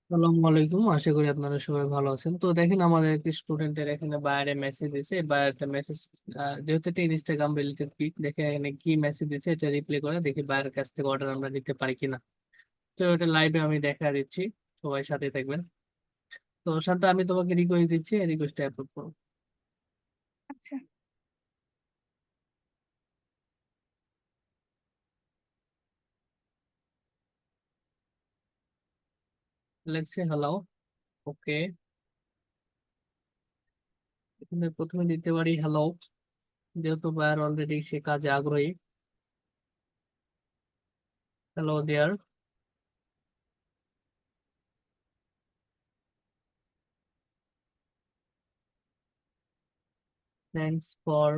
আসসালামু আলাইকুম, আশা করি আপনারা সবাই ভালো আছেন। তো দেখেন, আমাদের একটি স্টুডেন্টের এখানে বাইরে মেসেজ দিয়েছে। বাইরেটা মেসেজ, যেহেতু এটা ইনস্টাগ্রাম রিলেটেড পিক, দেখে এখানে কি মেসেজ দিচ্ছে এটা রিপ্লাই করে দেখি বাইরের কাছ থেকে অর্ডার আমরা দিতে পারি কিনা। তো এটা লাইভে আমি দেখা দিচ্ছি, সবাই সাথে থাকবেন। তো শান্ত, আমি তোমাকে রিকোয়েস্ট দিচ্ছি, রিকোয়েস্টটা অ্যাপ্রুভ করো। আচ্ছা। Let's say hello. ওকে, এখানে প্রথমে দিতে পারি হ্যালো, যেহেতু বায়ার অলরেডি সে কাজে আগ্রহী। Hello there, thanks for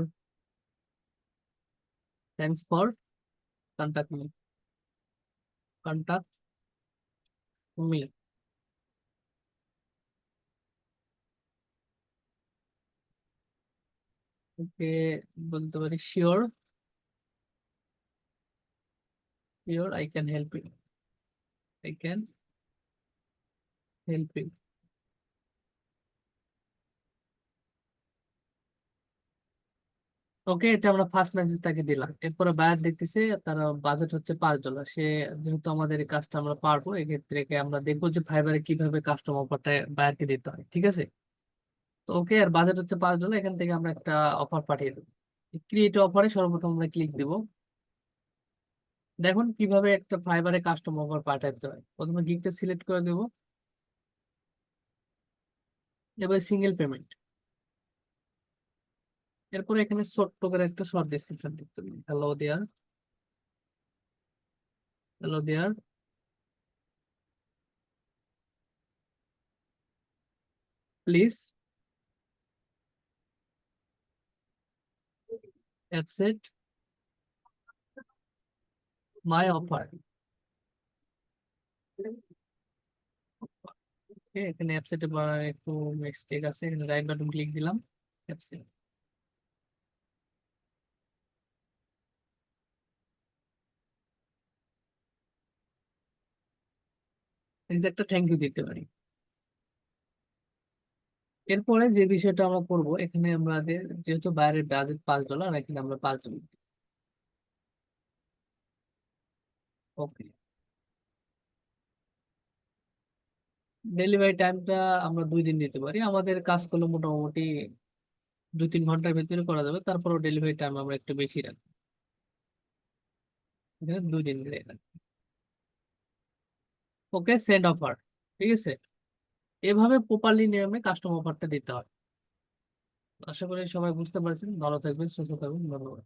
thanks for contact me contact me. Okay, বলতে পারি sure, sure I can help you, I can help you. Okay, এটা আমরা ফার্স্ট মেসেজ তাকে দিলাম। এরপরে বায়ার দেখতেছে তার বাজেট হচ্ছে $5। সে, যেহেতু আমাদের এই কাজটা আমরা পারবো, এক্ষেত্রে আমরা দেখবো যে ফাইবারে কিভাবে কাস্টম অফারটা বায়ারকে দিতে হয়, ঠিক আছে? তো ওকে, আর বাজেট হচ্ছে $5, এখান থেকে আমরা একটা অফার পাঠিয়ে দেবো। ক্রিয়েট অফারে সর্বপ্রথম আমরা ক্লিক দিব। দেখুন কিভাবে একটা ফাইবারে কাস্টম অফার পাঠাতে হয়। প্রথমে গিগটা সিলেক্ট করে দেবো, এবার সিঙ্গেল পেমেন্ট। এরপরে এখানে ছোট্ট করে একটা শর্ট ডিসক্রিপশন দিতে হবে। Hello there, hello there, please accept my offer. এখানে অ্যাপসেটে একটু মিস্টেক আছে, এখানে রাইট বাটন ক্লিক দিলাম, অ্যাপসেট। এই যে একটা থ্যাংক ইউ দিতে পারি। এরপরে যে বিষয়টা আমরা করবো, এখানে আমাদের যেহেতু বাইরের বাজেট $5, এখানে আমরা $5। ওকে, ডেলিভারি টাইমটা আমরা 2 দিন দিতে পারি। আমাদের কাজ করলে মোটামুটি 2-3 ঘন্টার ভিতরে করা যাবে, তারপরও ডেলিভারি টাইম আমরা একটু বেশি রাখি, এখানে 2 দিন দিয়ে রাখি। ওকে, সেন্ড অফার। ঠিক আছে, এভাবে প্রপারলি নিয়মে কাস্টম অফারটা দিতে হয়। আশা করি সবাই বুঝতে পারছেন। ভালো থাকবেন, সুস্থ থাকবেন, ধন্যবাদ।